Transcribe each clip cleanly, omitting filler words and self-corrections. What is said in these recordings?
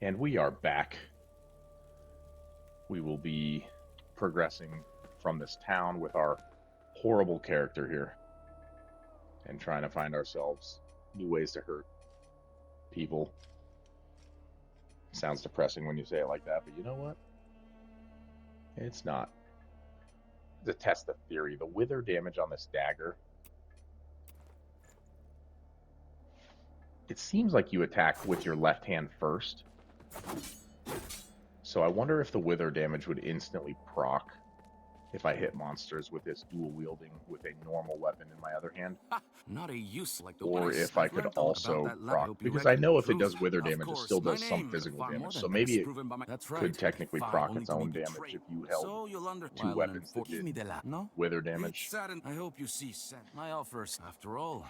And we are back. We will be progressing from this town with our horrible character here and trying to find ourselves new ways to hurt people. Sounds depressing when you say it like that, but you know what? It's not. To test the theory, the wither damage on this dagger, it seems like you attack with your left hand first. So I wonder if the wither damage would instantly proc if I hit monsters with this dual wielding with a normal weapon in my other hand, Not a use like the or ice. if I I've could learned a lot about also that lab. I proc, hope you because I reckon know if it prove does that. wither Of damage, it course, still my does some name physical far more damage. So than that maybe is it proven by my. That's right. could technically Far proc only its to be own damage betrayed. if you held So you'll under two well, and weapons that forgive did me de la. No, wither it's damage. saddened. I hope you see my offers. After all,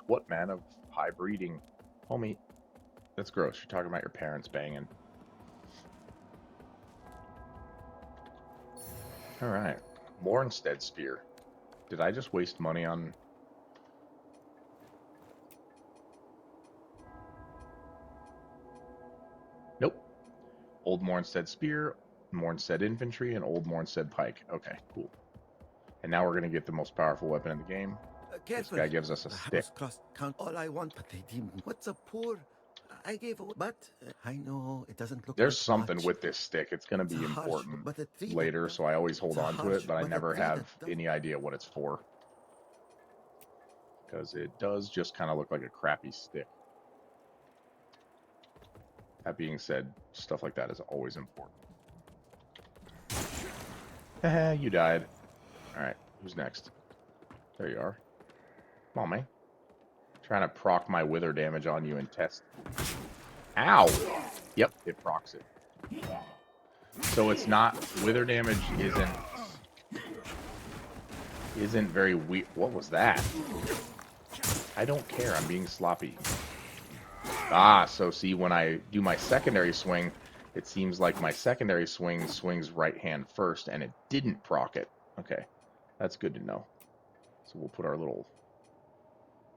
What man of high breeding? Homie, that's gross. You're talking about your parents banging. Alright. Mornstead Spear. Did I just waste money on... Nope. Old Mornstead Spear, Mornstead Infantry, and Old Mornstead Pike. Okay, cool. And now we're going to get the most powerful weapon in the game. This Careful. guy gives us a The stick. house crossed count all I want, but they deemed what's a poor. I gave away, but I know it doesn't look There's like something much. with this stick. It's going to It's a be harsh, important but a tree that later, does. so I always hold It's a on to harsh, it, but I but a never tree have that does. any idea what it's for. Because it does just kind of look like a crappy stick. That being said, stuff like that is always important. You died. Alright, who's next? There you are. Come on, man. Trying to proc my wither damage on you and test. Ow! Yep, it procs it. So it's not... Wither damage isn't very weak. What was that? I don't care. I'm being sloppy. Ah, so see, when I do my secondary swing, it seems like my secondary swing swings right hand first, and it didn't proc it. Okay, that's good to know. So we'll put our little...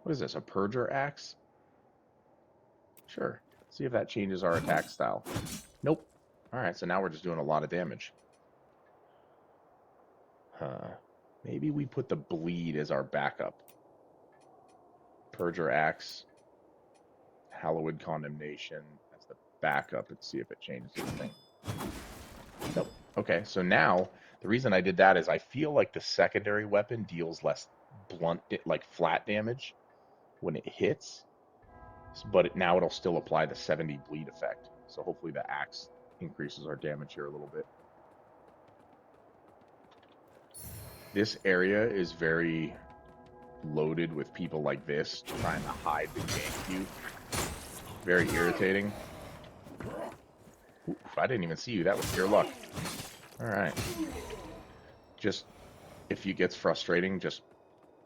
What is this, a Purger Axe? Sure. See if that changes our attack style. Nope. Alright, so now we're just doing a lot of damage. Maybe we put the Bleed as our backup. Purger Axe, Hallowed Condemnation as the backup and see if it changes anything. Nope. Okay, so now the reason I did that is I feel like the secondary weapon deals less blunt, like flat damage when it hits, but now it'll still apply the 70 bleed effect. So hopefully the axe increases our damage here a little bit. This area is very loaded with people like this trying to hide the gank queue. Very irritating. Oof, I didn't even see you. That was pure luck. Alright. Just, if it gets frustrating, just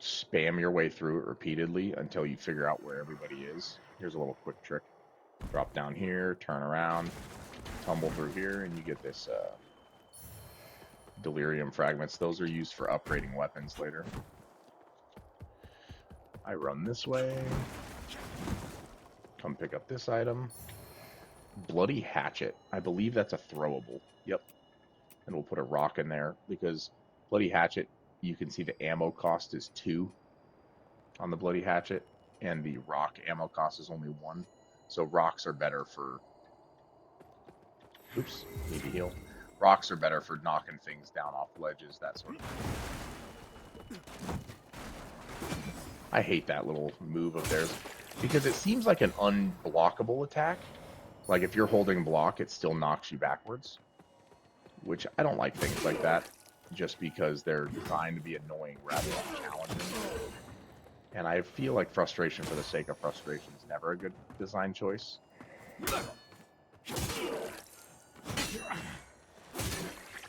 spam your way through it repeatedly until you figure out where everybody is. Here's a little quick trick. Drop down here, turn around, tumble through here, and you get this delirium fragments. Those are used for upgrading weapons later. I run this way. Come pick up this item. Bloody Hatchet. I believe that's a throwable. Yep. And we'll put a rock in there because Bloody Hatchet, you can see the ammo cost is 2 on the Bloody Hatchet, and the rock ammo cost is only 1. So rocks are better for... Oops, need to heal. Rocks are better for knocking things down off ledges, that sort of thing. I hate that little move of theirs because it seems like an unblockable attack. Like if you're holding block, it still knocks you backwards, which I don't like things like that just because they're designed to be annoying rather than challenging. And I feel like frustration for the sake of frustration is never a good design choice.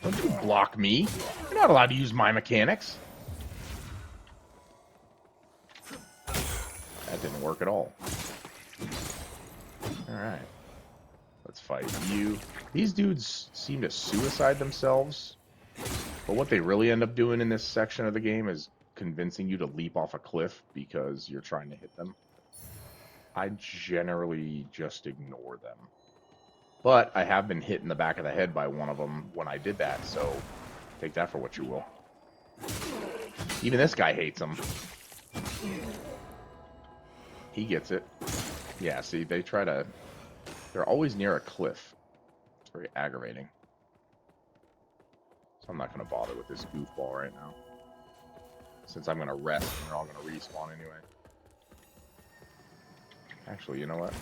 Don't you block me. You're not allowed to use my mechanics. That didn't work at all. Alright. Let's fight you. These dudes seem to suicide themselves. But what they really end up doing in this section of the game is convincing you to leap off a cliff because you're trying to hit them. I generally just ignore them. But I have been hit in the back of the head by one of them when I did that, so take that for what you will. Even this guy hates him. He gets it. Yeah, see, they try to... They're always near a cliff. It's very aggravating. So I'm not going to bother with this goofball right now. Since I'm going to rest and they're all going to respawn anyway. Actually, you know what?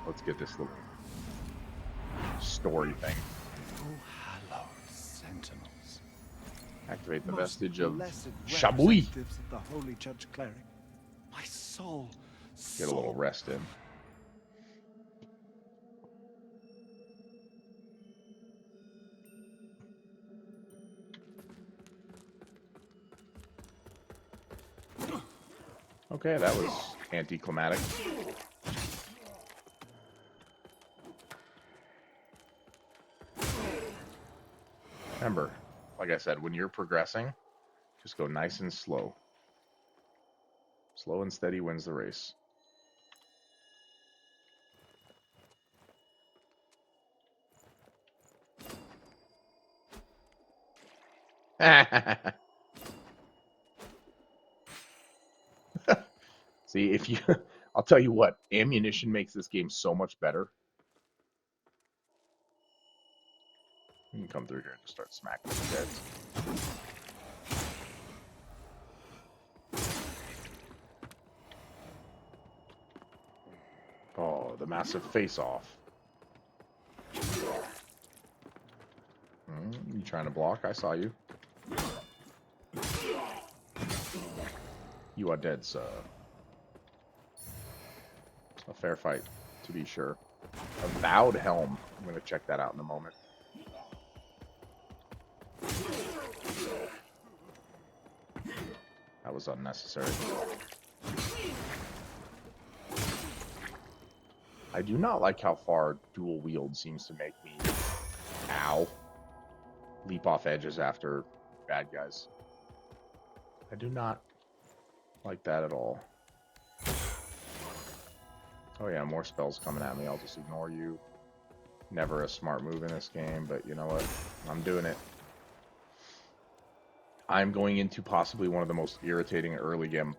Let's get this little story thing. Oh, hello, sentinels. Activate the Most vestige of blessed Shabui. representatives of the Holy Judge Cleric. My soul. Get a little rest in. Okay, that was anticlimactic. Remember, like I said, when you're progressing, just go nice and slow. Slow and steady wins the race. See, if you... I'll tell you what, ammunition makes this game so much better. You can come through here and just start smacking the heads. Oh, the massive face-off. You trying to block? I saw you. You are dead, sir. A fair fight, to be sure. A vowed helm. I'm going to check that out in a moment. That was unnecessary. I do not like how far dual wield seems to make me, ow, leap off edges after bad guys. I do not like that at all. Oh yeah, more spells coming at me. I'll just ignore you. Never a smart move in this game, but you know what? I'm doing it. I'm going into possibly one of the most irritating early game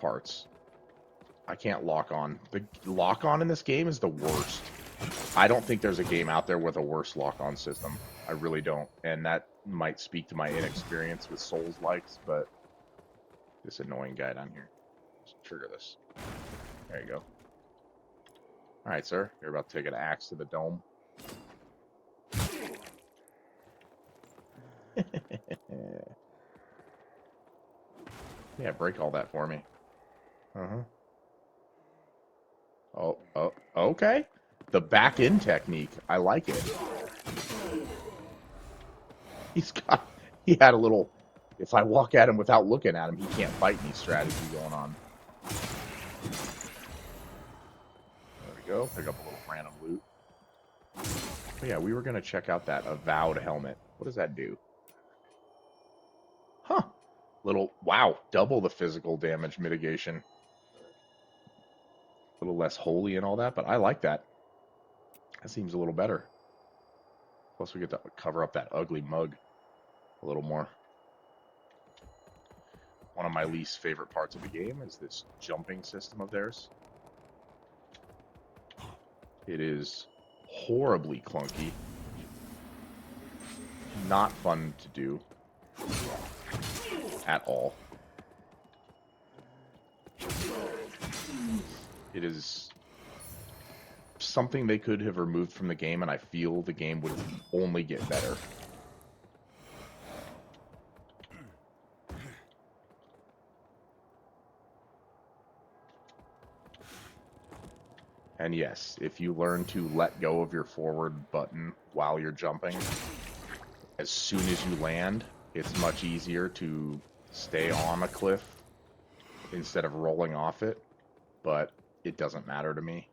parts. I can't lock on. The lock on in this game is the worst. I don't think there's a game out there with a worse lock on system. I really don't. And that might speak to my inexperience with Souls likes, but this annoying guy down here. Let's trigger this. There you go. Alright, sir. You're about to take an axe to the dome. Yeah, break all that for me. Uh-huh. Oh, okay. The back end technique. I like it. He had a little, if I walk at him without looking at him, he can't fight me strategy going on. There we go. Pick up a little random loot. But yeah, we were going to check out that Avowed helmet. What does that do? Huh. Wow, double the physical damage mitigation. A little less holy and all that, but I like that. That seems a little better. Plus we get to cover up that ugly mug a little more. One of my least favorite parts of the game is this jumping system of theirs. It is horribly clunky. Not fun to do. At all. It is something they could have removed from the game, and I feel the game would only get better. And yes, if you learn to let go of your forward button while you're jumping, as soon as you land, it's much easier to stay on a cliff instead of rolling off it, but it doesn't matter to me.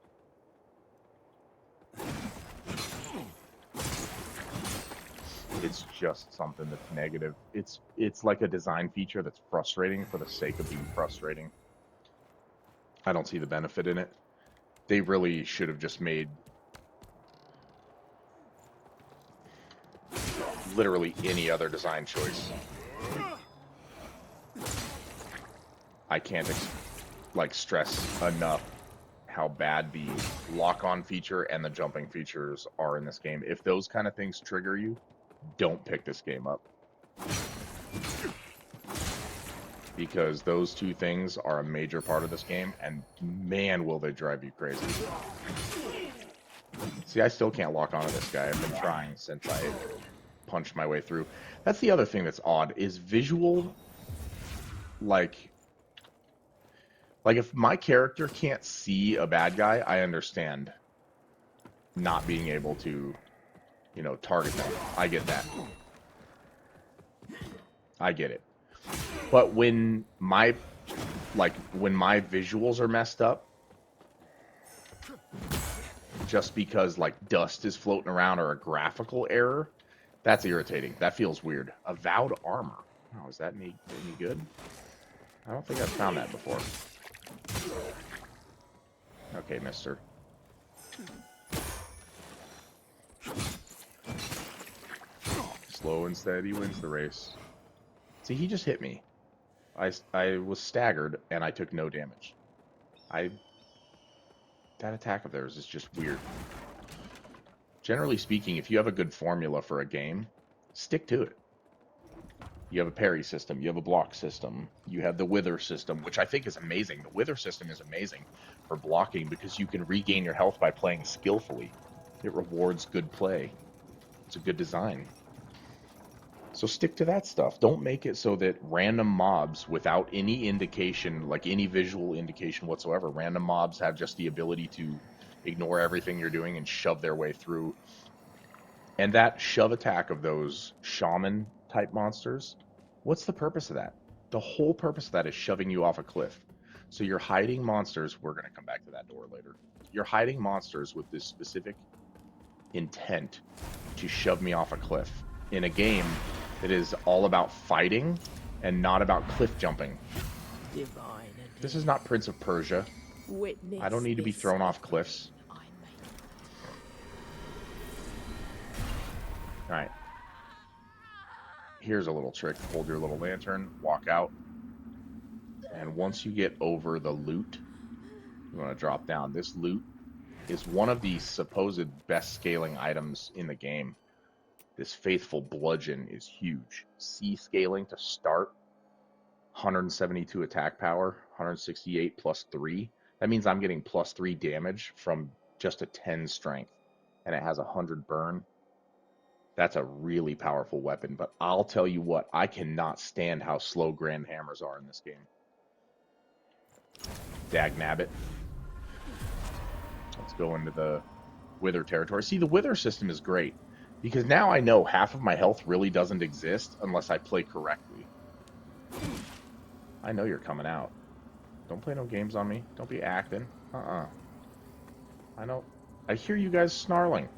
It's just something that's negative. It's like a design feature that's frustrating for the sake of being frustrating. I don't see the benefit in it. They really should have just made literally any other design choice. I can't stress enough how bad the lock-on feature and the jumping features are in this game. If those kind of things trigger you, don't pick this game up. Because those two things are a major part of this game, and man, will they drive you crazy. See, I still can't lock onto this guy. I've been trying since I punched my way through. That's the other thing that's odd, is visual, like if my character can't see a bad guy, I understand not being able to, you know, target them. I get that. I get it. But when my visuals are messed up, just because like dust is floating around or a graphical error, that's irritating. That feels weird. Avowed armor. Oh, is that any good? I don't think I've found that before. Okay, mister. Slow and steady wins the race. See, he just hit me. I was staggered, and I took no damage. That attack of theirs is just weird. Generally speaking, if you have a good formula for a game, stick to it. You have a parry system, you have a block system, you have the wither system, which I think is amazing. The wither system is amazing for blocking because you can regain your health by playing skillfully. It rewards good play. It's a good design. So stick to that stuff. Don't make it so that random mobs, without any indication, like any visual indication whatsoever, random mobs have just the ability to ignore everything you're doing and shove their way through. And that shove attack of those shaman type monsters, what's the purpose of that? The whole purpose of that is shoving you off a cliff. So you're hiding monsters. We're going to come back to that door later. You're hiding monsters with this specific intent to shove me off a cliff in a game that is all about fighting and not about cliff jumping. Divine. This is not Prince of Persia. Witness I don't need to be this thrown off cliffs. I made. Alright. Here's a little trick. Hold your little lantern, walk out, and once you get over the loot, you want to drop down. This loot is one of the supposed best scaling items in the game. This faithful bludgeon is huge. C scaling to start, 172 attack power, 168 plus 3. That means I'm getting plus 3 damage from just a 10 strength, and it has 100 burn. That's a really powerful weapon, but I'll tell you what, I cannot stand how slow grand hammers are in this game. Dagnabbit. Let's go into the wither territory. See, the wither system is great, because now I know half of my health really doesn't exist unless I play correctly. I know you're coming out. Don't play no games on me. Don't be acting. I know. I hear you guys snarling.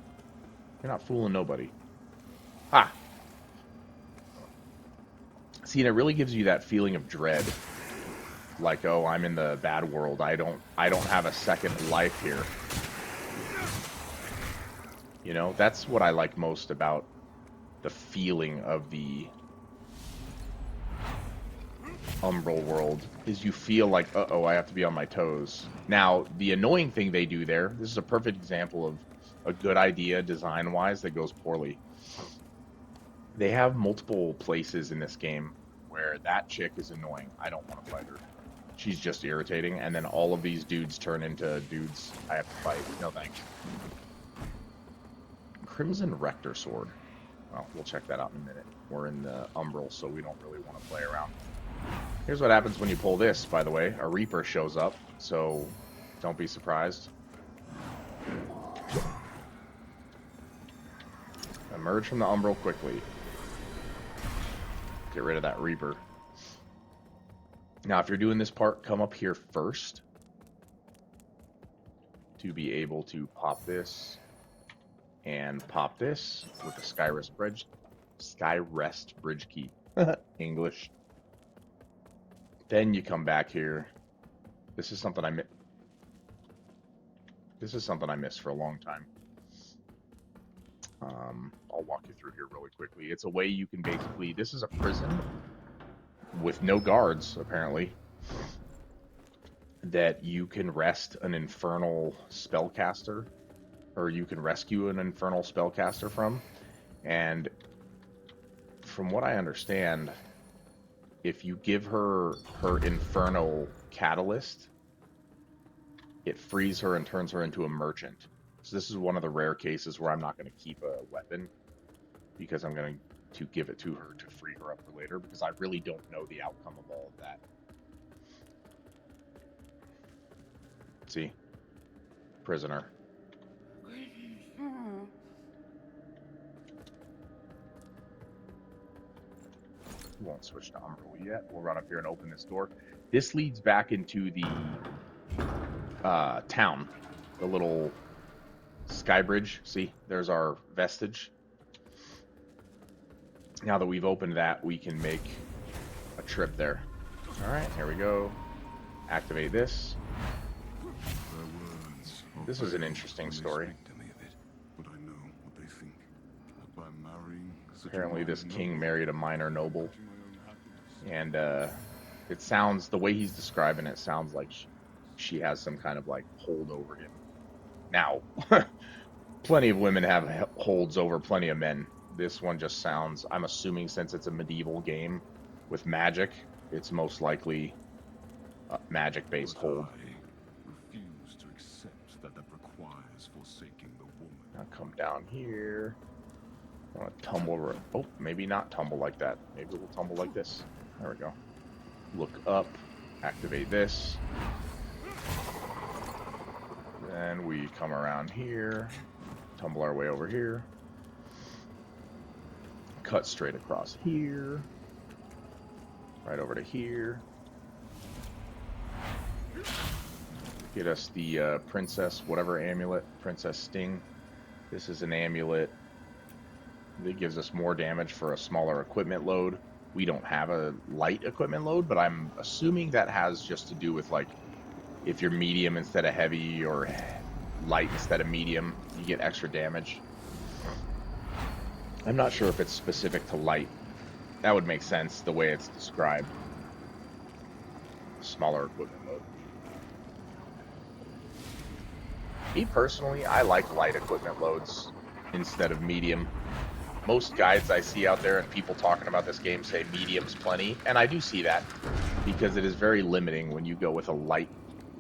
You're not fooling nobody. Ha! See, and it really gives you that feeling of dread. Like, oh, I'm in the bad world. I don't have a second life here. You know, that's what I like most about the feeling of the Umbral world, is you feel like, uh-oh, I have to be on my toes. Now, the annoying thing they do there, this is a perfect example of a good idea design-wise that goes poorly. They have multiple places in this game where that chick is annoying. I don't want to fight her. She's just irritating, and then all of these dudes turn into dudes I have to fight. No thanks. Crimson Rector Sword. Well, we'll check that out in a minute. We're in the Umbral, so we don't really want to play around. Here's what happens when you pull this, by the way. A Reaper shows up, so don't be surprised. Emerge from the Umbral quickly. Get rid of that Reaper. Now, if you're doing this part, come up here first to be able to pop this and pop this with the Skyrest Bridge key. English. Then you come back here. This is something This is something I missed for a long time. I'll walk you through here really quickly. It's a way you can basically... This is a prison with no guards, apparently, that you can rest an infernal spellcaster, or you can rescue an infernal spellcaster from. And from what I understand, if you give her her infernal catalyst, it frees her and turns her into a merchant. So this is one of the rare cases where I'm not going to keep a weapon, because I'm going to give it to her to free her up for later, because I really don't know the outcome of all of that. See? Prisoner. We won't switch to Umbrella yet. We'll run up here and open this door. This leads back into the town. The little Skybridge. See? There's our vestige. Now that we've opened that, we can make a trip there. Alright, here we go. Activate this. This is an interesting story. Apparently this king married a minor noble. And it sounds, the way he's describing it, sounds like she has some kind of like hold over him. Now, plenty of women have holds over plenty of men. This one just sounds, I'm assuming since it's a medieval game with magic, it's most likely a magic-based hold. I refuse to accept that requires forsaking the woman. Now come down here. I want to tumble. Oh, maybe not tumble like that. Maybe we'll tumble like this. There we go. Look up. Activate this. Then we come around here. Tumble our way over here. Cut straight across here. Right over to here. Get us the princess, whatever amulet. Princess Sting. This is an amulet that gives us more damage for a smaller equipment load. We don't have a light equipment load, but I'm assuming that has just to do with, like, if you're medium instead of heavy or light instead of medium, you get extra damage. I'm not sure if it's specific to light. That would make sense the way it's described. Smaller equipment load. Me personally, I like light equipment loads instead of medium. Most guides I see out there and people talking about this game say medium's plenty, and I do see that because it is very limiting when you go with a light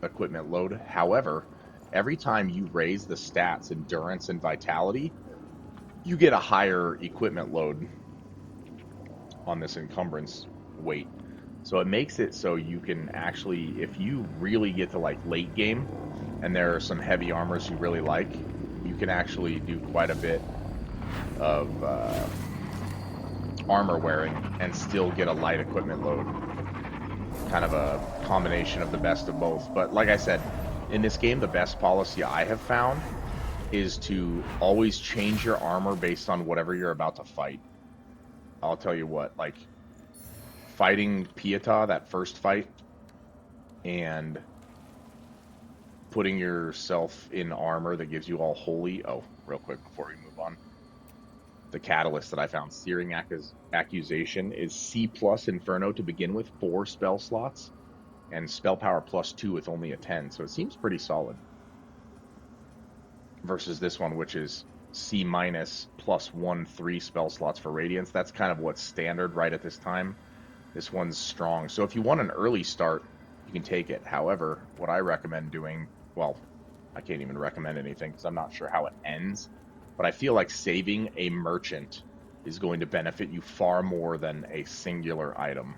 equipment load. However, every time you raise the stats, endurance and vitality, you get a higher equipment load on this encumbrance weight. So it makes it so you can actually, if you really get to like late game and there are some heavy armors you really like, you can actually do quite a bit of armor wearing and still get a light equipment load. Kind of a combination of the best of both. But like I said, in this game, the best policy I have found is to always change your armor based on whatever you're about to fight. I'll tell you what, like fighting Pietà, that first fight, and putting yourself in armor that gives you all holy. Oh, real quick before we move on. The catalyst that I found, Searing Accusation, is C+ Inferno to begin with, 4 spell slots, and spell power +2 with only a 10, so it seems pretty solid. Versus this one, which is C- +1, 3 spell slots for Radiance. That's kind of what's standard right at this time. This one's strong. So if you want an early start, you can take it. However, what I recommend doing, well, I can't even recommend anything because I'm not sure how it ends, but I feel like saving a merchant is going to benefit you far more than a singular item.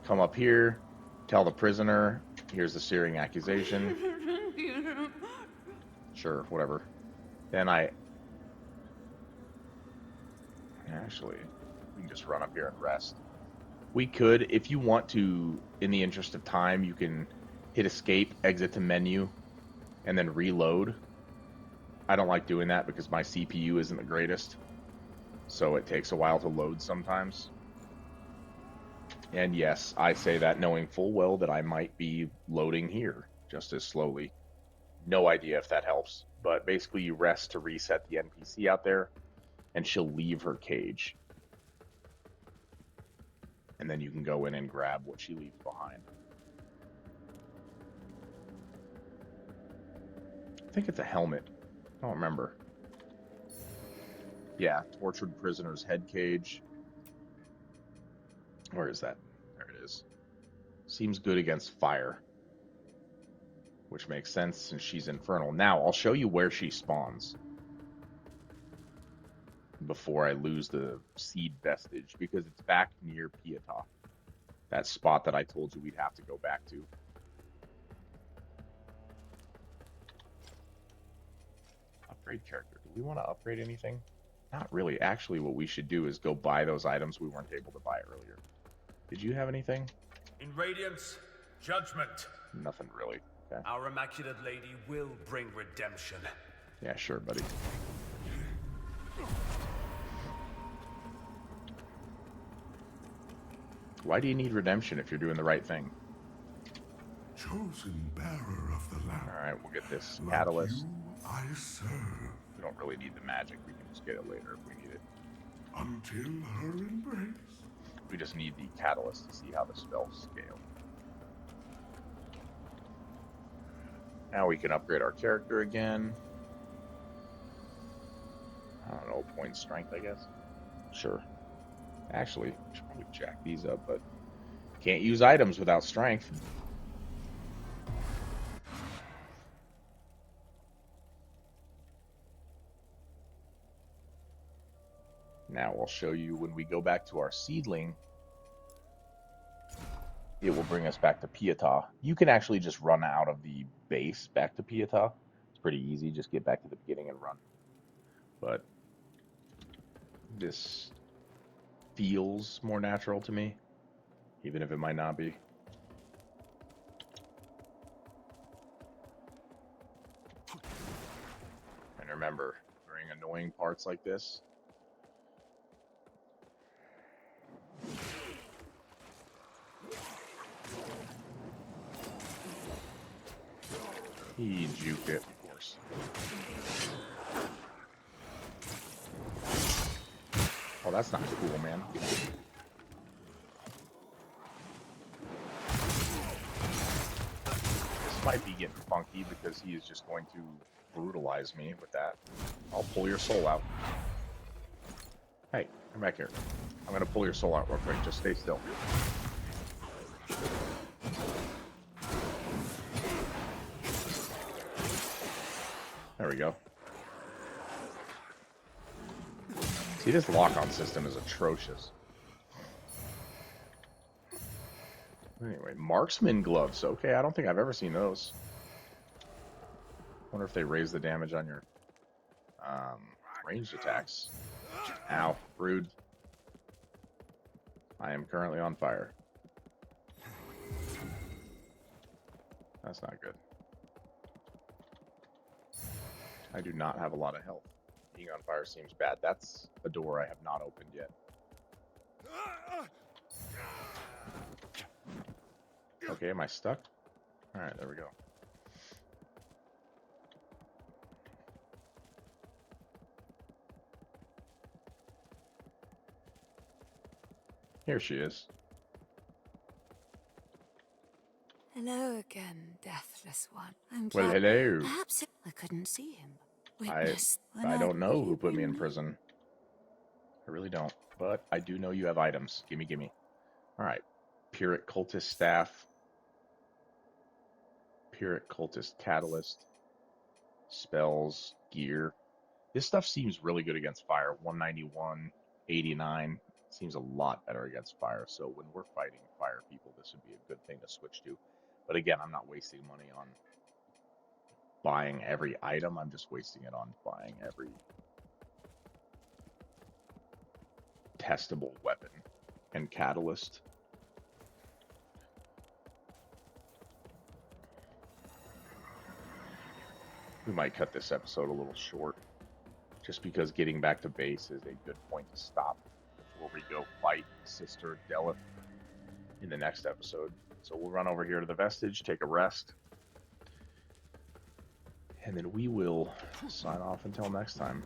Come up here, tell the prisoner, here's the Searing Accusation. Sure, whatever. Then actually, we can just run up here and rest. We could, if you want to, in the interest of time, you can hit escape, exit to menu, and then reload. I don't like doing that because my CPU isn't the greatest, so it takes a while to load sometimes. And yes, I say that knowing full well that I might be loading here just as slowly. No idea if that helps, but basically you rest to reset the NPC out there, and she'll leave her cage. And then you can go in and grab what she leaves behind. I think it's a helmet. I don't remember. Yeah, tortured prisoner's head cage. Where is that? There it is. Seems good against fire, which makes sense since she's infernal. Now, I'll show you where she spawns before I lose the seed vestige, because it's back near Pietà. That spot that I told you we'd have to go back to. Upgrade character. Do we want to upgrade anything? Not really. Actually, what we should do is go buy those items we weren't able to buy earlier. Did you have anything? In Radiance, judgment. Nothing really. Okay. Our Immaculate Lady will bring redemption. Yeah, sure, buddy. Why do you need redemption if you're doing the right thing? Chosen bearer of the lamp. Alright, we'll get this Like catalyst. you, I serve. We don't really need the magic. We can just get it later if we need it. Until her embrace. We just need the catalyst to see how the spells scale. Now we can upgrade our character again. I don't know, point strength, I guess. Sure. Actually, I should probably jack these up, but can't use items without strength. Now I'll show you when we go back to our seedling, it will bring us back to Pietà. You can actually just run out of the base back to Pietà. It's pretty easy, just get back to the beginning and run. But this feels more natural to me, even if it might not be. And remember, during annoying parts like this, he juked it, of course. Oh, that's not cool, man. This might be getting funky because he is just going to brutalize me with that. I'll pull your soul out. Hey, come back here. I'm gonna pull your soul out real quick. Just stay still. There we go. See, this lock-on system is atrocious. Anyway, marksman gloves. Okay, I don't think I've ever seen those. Wonder if they raise the damage on your ranged attacks. Ow, rude. I am currently on fire. That's not good. I do not have a lot of health. Being on fire seems bad. That's a door I have not opened yet. Okay, am I stuck? Alright, there we go. Here she is. Hello again, deathless one. I'm Well, glad. hello. Perhaps I couldn't see him. I Witness. don't know who put me in prison. I really don't. But I do know you have items. Gimme, gimme. Alright. Pyrrhic Cultist Staff. Pyrrhic Cultist Catalyst. Spells. Gear. This stuff seems really good against fire. 191, 89. Seems a lot better against fire. So when we're fighting fire people, this would be a good thing to switch to. But again, I'm not wasting money on buying every item. I'm just wasting it on buying every testable weapon and catalyst. We might cut this episode a little short, just because getting back to base is a good point to stop before we go fight Sister Delith in the next episode. So we'll run over here to the Vestige, take a rest, And then we will sign off until next time.